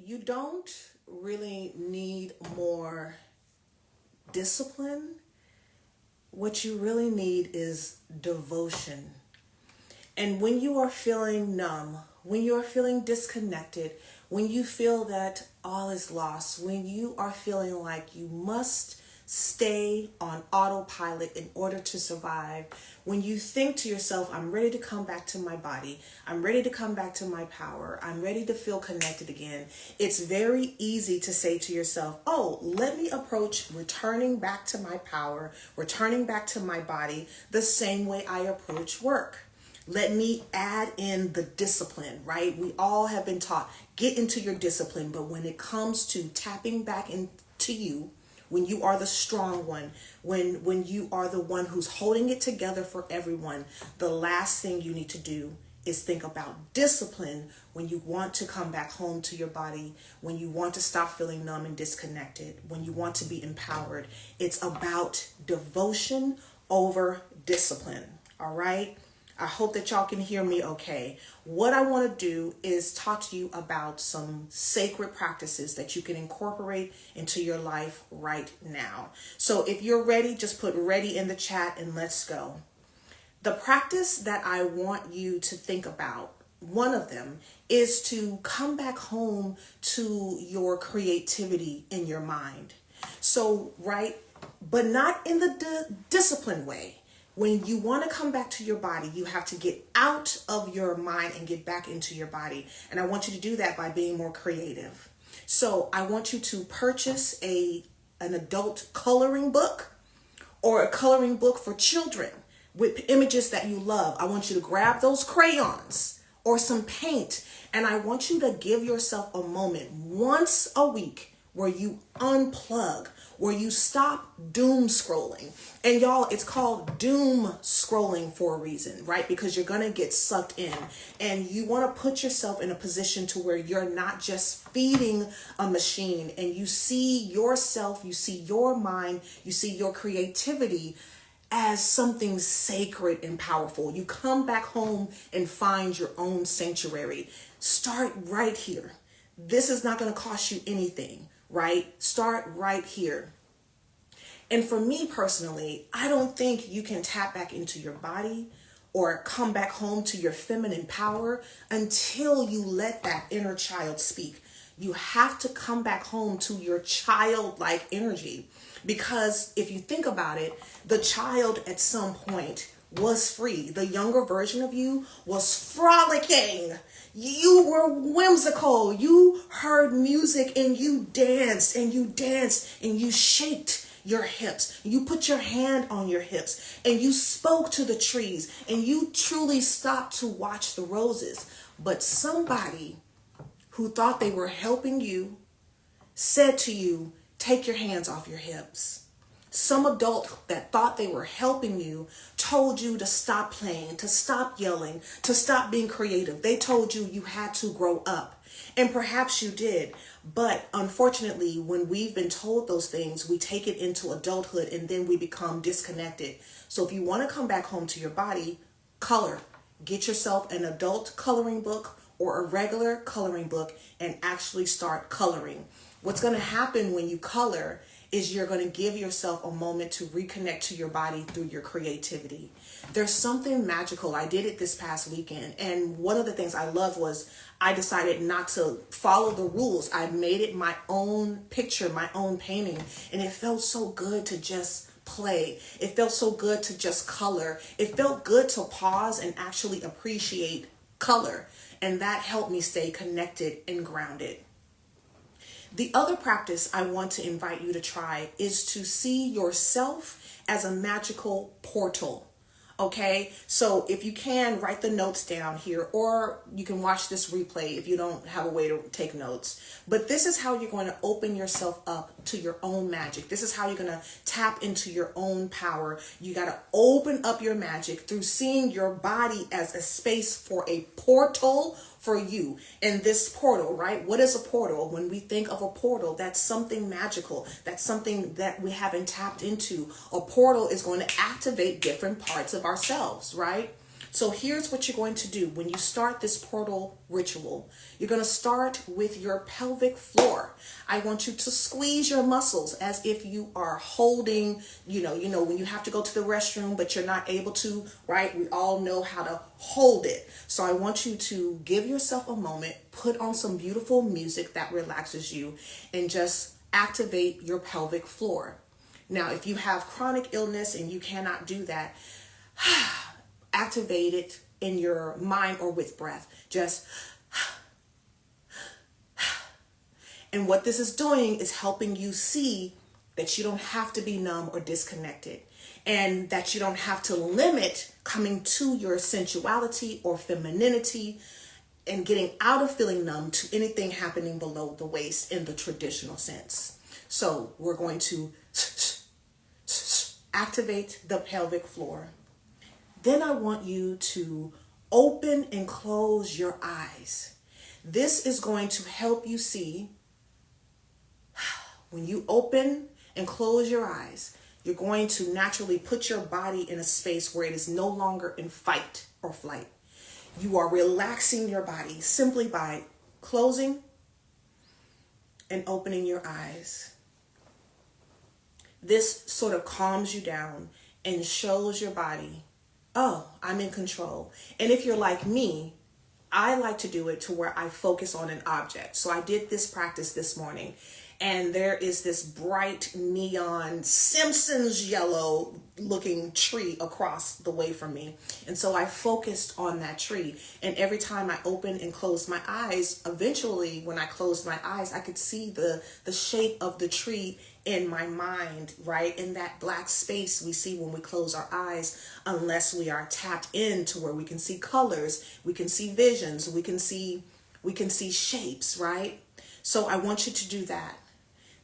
you don't really need more discipline. What you really need is devotion. And when you are feeling numb, when you are feeling disconnected, when you feel that all is lost, when you are feeling like you must stay on autopilot in order to survive, when you think to yourself, I'm ready to come back to my body, I'm ready to come back to my power, I'm ready to feel connected again, it's very easy to say to yourself, oh, let me approach returning back to my power, returning back to my body the same way I approach work. Let me add in the discipline, right? We all have been taught, get into your discipline. But when it comes to tapping back into you, when you are the strong one, when you are the one who's holding it together for everyone, the last thing you need to do is think about discipline when you want to come back home to your body, when you want to stop feeling numb and disconnected, when you want to be empowered. It's about devotion over discipline, all right? I hope that y'all can hear me okay. What I want to do is talk to you about some sacred practices that you can incorporate into your life right now. So if you're ready, just put ready in the chat and let's go. The practice that I want you to think about, one of them, is to come back home to your creativity in your mind. So, right, but not in the disciplined way. When you want to come back to your body, you have to get out of your mind and get back into your body. And I want you to do that by being more creative. So I want you to purchase an adult coloring book or a coloring book for children with images that you love. I want you to grab those crayons or some paint, and I want you to give yourself a moment once a week where you unplug, where you stop doom scrolling. And y'all, it's called doom scrolling for a reason, right? Because you're going to get sucked in, and you want to put yourself in a position to where you're not just feeding a machine, and you see yourself, you see your mind, you see your creativity as something sacred and powerful. You come back home and find your own sanctuary. Start right here. This is not going to cost you anything, right? Start right here. And for me personally, I don't think you can tap back into your body or come back home to your feminine power until you let that inner child speak. You have to come back home to your childlike energy, because if you think about it, the child at some point was free. The younger version of you was frolicking. You were whimsical. You heard music and you danced and you danced and you shaked your hips. You put your hand on your hips and you spoke to the trees and you truly stopped to watch the roses. But somebody who thought they were helping you said to you, take your hands off your hips. Some adult that thought they were helping you told you to stop playing, to stop yelling, to stop being creative. They told you you had to grow up. And perhaps you did. But unfortunately, when we've been told those things, we take it into adulthood and then we become disconnected. So if you want to come back home to your body, color. Get yourself an adult coloring book or a regular coloring book and actually start coloring. What's going to happen when you color is you're going to give yourself a moment to reconnect to your body through your creativity. There's something magical. I did it this past weekend, and one of the things I loved was I decided not to follow the rules. I made it my own picture, my own painting, and it felt so good to just play. It felt so good to just color. It felt good to pause and actually appreciate color, and that helped me stay connected and grounded. The other practice I want to invite you to try is to see yourself as a magical portal. Okay, so if you can, write the notes down here, or you can watch this replay if you don't have a way to take notes. But this is how you're going to open yourself up to your own magic. This is how you're going to tap into your own power. You got to open up your magic through seeing your body as a space for a portal for you. And this portal, right? What is a portal? When we think of a portal, that's something magical. That's something that we haven't tapped into. A portal is going to activate different parts of ourselves, right? So here's what you're going to do when you start this portal ritual. You're going to start with your pelvic floor. I want you to squeeze your muscles as if you are holding, when you have to go to the restroom, but you're not able to, right? We all know how to hold it. So I want you to give yourself a moment, put on some beautiful music that relaxes you, and just activate your pelvic floor. Now, if you have chronic illness and you cannot do that, activate it in your mind or with breath. Just, and what this is doing is helping you see that you don't have to be numb or disconnected, and that you don't have to limit coming to your sensuality or femininity and getting out of feeling numb to anything happening below the waist in the traditional sense. So we're going to activate the pelvic floor. Then I want you to open and close your eyes. This is going to help you see. When you open and close your eyes, you're going to naturally put your body in a space where it is no longer in fight or flight. You are relaxing your body simply by closing and opening your eyes. This sort of calms you down and shows your body, oh, I'm in control. And if you're like me, I like to do it to where I focus on an object. So I did this practice this morning, and there is this bright neon Simpsons yellow looking tree across the way from me. And so I focused on that tree. And every time I opened and closed my eyes, eventually when I closed my eyes, I could see the shape of the tree in my mind, right? In that black space we see when we close our eyes, unless we are tapped into where we can see colors, we can see visions, we can see shapes, right? So I want you to do that.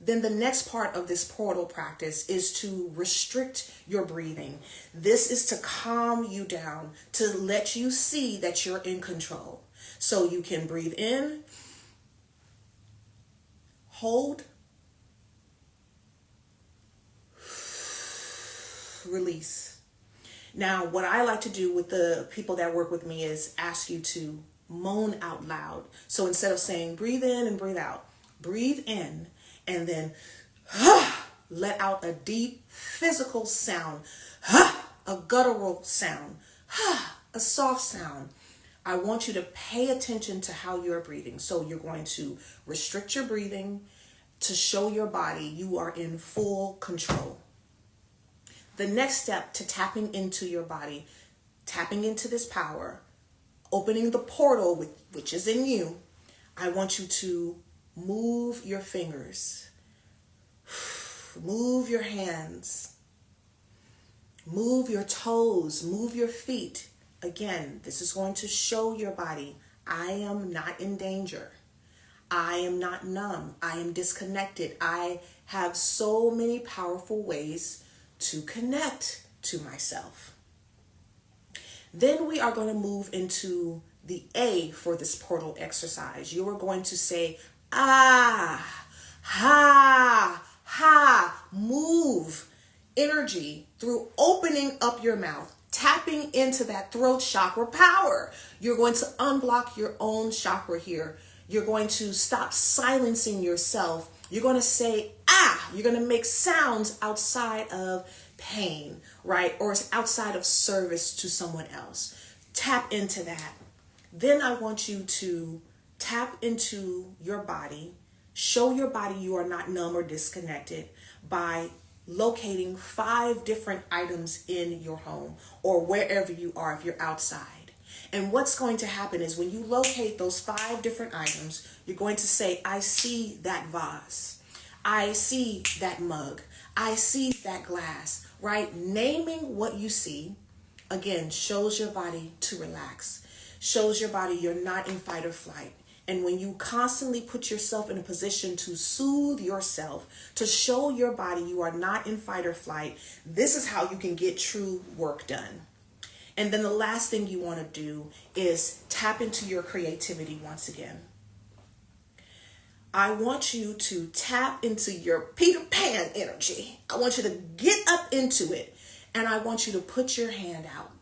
Then the next part of this portal practice is to restrict your breathing. This is to calm you down, to let you see that you're in control. So you can breathe in, hold, release. Now, what I like to do with the people that work with me is ask you to moan out loud. So instead of saying breathe in and breathe out, breathe in and then let out a deep physical sound, a guttural sound, a soft sound. I want you to pay attention to how you're breathing. So you're going to restrict your breathing to show your body you are in full control. The next step to tapping into your body, tapping into this power, opening the portal which is in you, I want you to move your fingers, move your hands, move your toes, move your feet. Again, this is going to show your body, I am not in danger. I am not numb. I am disconnected. I have so many powerful ways to connect to myself. Then we are going to move into the A for this portal exercise. You are going to say, ah, ha, ha. Move energy through opening up your mouth, tapping into that throat chakra power. You're going to unblock your own chakra here. You're going to stop silencing yourself. You're going to say, ah, you're going to make sounds outside of pain, right? Or outside of service to someone else. Tap into that. Then I want you to tap into your body. Show your body you are not numb or disconnected by locating 5 different items in your home or wherever you are if you're outside. And what's going to happen is when you locate those 5 different items, you're going to say, I see that vase. I see that mug. I see that glass, right? Naming what you see, again, shows your body to relax, shows your body you're not in fight or flight. And when you constantly put yourself in a position to soothe yourself, to show your body you are not in fight or flight, this is how you can get true work done. And then the last thing you want to do is tap into your creativity once again. I want you to tap into your Peter Pan energy. I want you to get up into it. And I want you to put your hand out.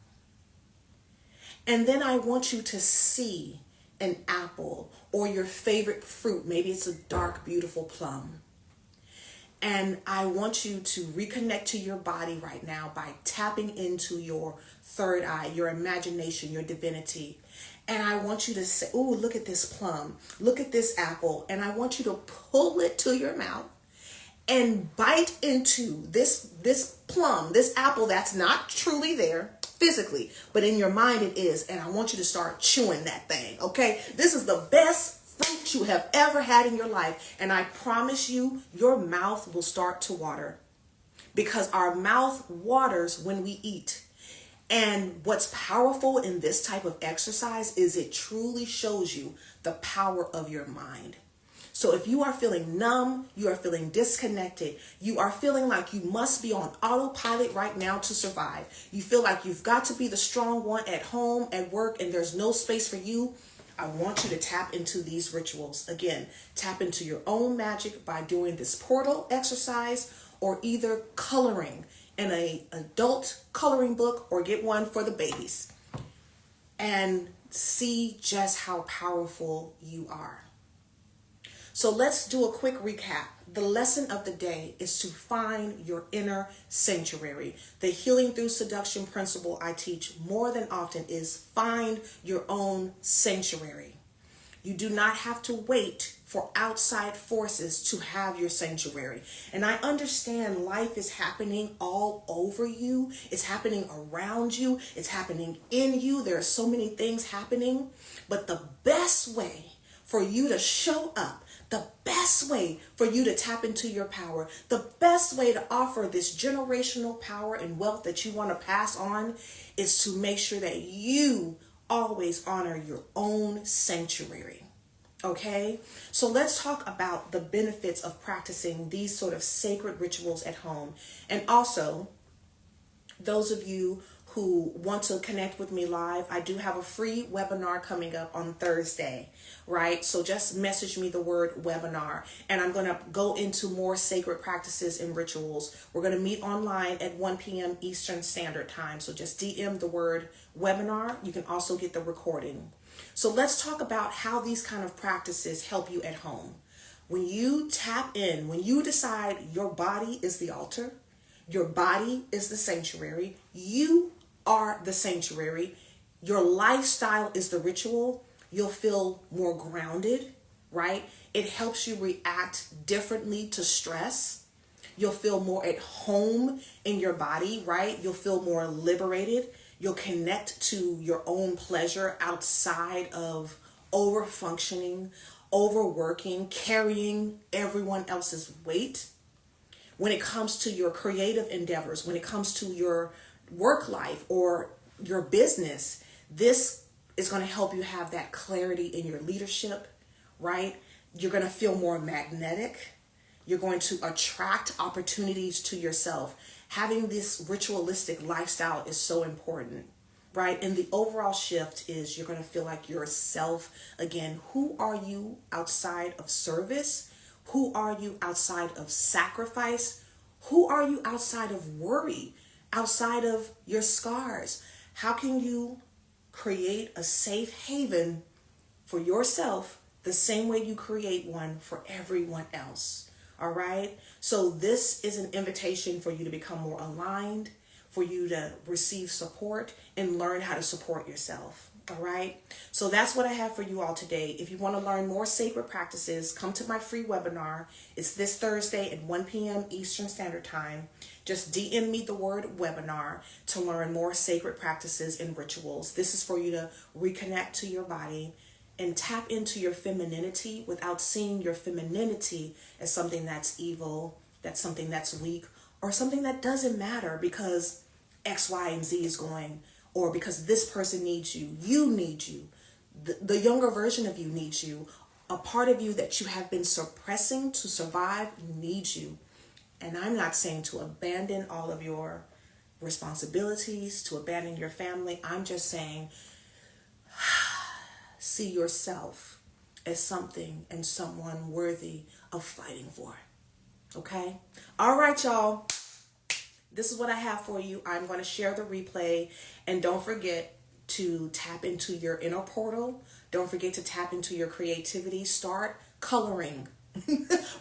And then I want you to see an apple or your favorite fruit. Maybe it's a dark, beautiful plum. And I want you to reconnect to your body right now by tapping into your third eye, your imagination, your divinity. And I want you to say, "Ooh, look at this plum. Look at this apple." And I want you to pull it to your mouth and bite into this plum, this apple that's not truly there physically, but in your mind it is. And I want you to start chewing that thing, okay? This is the best fruit you have ever had in your life. And I promise you, your mouth will start to water, because our mouth waters when we eat. And what's powerful in this type of exercise is it truly shows you the power of your mind. So if you are feeling numb, you are feeling disconnected, you are feeling like you must be on autopilot right now to survive, you feel like you've got to be the strong one at home, at work, and there's no space for you, I want you to tap into these rituals. Again, tap into your own magic by doing this portal exercise, or either coloring in an adult coloring book, or get one for the babies, and see just how powerful you are. So let's do a quick recap. The lesson of the day is to find your inner sanctuary. The healing through seduction principle I teach more than often is find your own sanctuary. You do not have to wait for outside forces to have your sanctuary. And I understand life is happening all over you. It's happening around you. It's happening in you. There are so many things happening. But the best way for you to show up, the best way for you to tap into your power, the best way to offer this generational power and wealth that you want to pass on, is to make sure that you always honor your own sanctuary. Okay? So let's talk about the benefits of practicing these sort of sacred rituals at home. And also, those of you who want to connect with me live, I do have a free webinar coming up on Thursday, right? So just message me the word webinar, and I'm going to go into more sacred practices and rituals. We're going to meet online at 1 p.m. Eastern Standard Time. So just DM the word webinar. You can also get the recording. So let's talk about how these kind of practices help you at home. When you tap in, when you decide your body is the altar, your body is the sanctuary, you are the sanctuary, your lifestyle is the ritual, you'll feel more grounded, right? It helps you react differently to stress. You'll feel more at home in your body, right? You'll feel more liberated. You'll connect to your own pleasure outside of over-functioning, overworking, carrying everyone else's weight. When it comes to your creative endeavors, when it comes to your work life or your business, this is going to help you have that clarity in your leadership, right? You're going to feel more magnetic. You're going to attract opportunities to yourself. Having this ritualistic lifestyle is so important, right? And the overall shift is you're going to feel like yourself again. Who are you outside of service? Who are you outside of sacrifice? Who are you outside of worry? Outside of your scars? How can you create a safe haven for yourself the same way you create one for everyone else? All right. So this is an invitation for you to become more aligned, for you to receive support and learn how to support yourself. All right. So that's what I have for you all today. If you want to learn more sacred practices, come to my free webinar. It's this Thursday at 1 p.m. Eastern Standard Time. Just DM me the word webinar to learn more sacred practices and rituals. This is for you to reconnect to your body and tap into your femininity without seeing your femininity as something that's evil, that's something that's weak, or something that doesn't matter because X, Y, and Z is going, or because this person needs you. You need you. The younger version of you needs you. A part of you that you have been suppressing to survive needs you. And I'm not saying to abandon all of your responsibilities, to abandon your family. I'm just saying see yourself as something and someone worthy of fighting for. Okay? All right, y'all. This is what I have for you. I'm going to share the replay. And don't forget, to tap into your inner portal. Don't forget to tap into your creativity. Start coloring.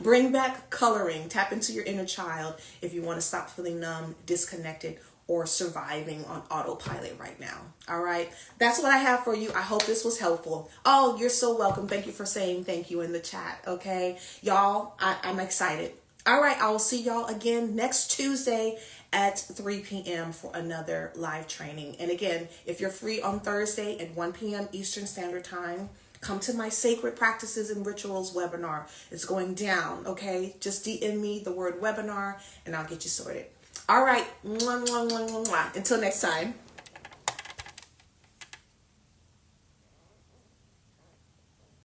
Bring back coloring. Tap into your inner child if you want to stop feeling numb, disconnected, or surviving on autopilot right now. All right. That's what I have for you. I hope this was helpful. Oh, you're so welcome. Thank you for saying thank you in the chat. Okay. Y'all, I'm excited. All right. I will see y'all again next Tuesday at 3 p.m. for another live training. And again, if you're free on Thursday at 1 p.m. Eastern Standard Time, come to my Sacred Practices and Rituals webinar. It's going down, okay? Just DM me the word webinar and I'll get you sorted. All right. Mwah, mwah, mwah, mwah, mwah. Until next time.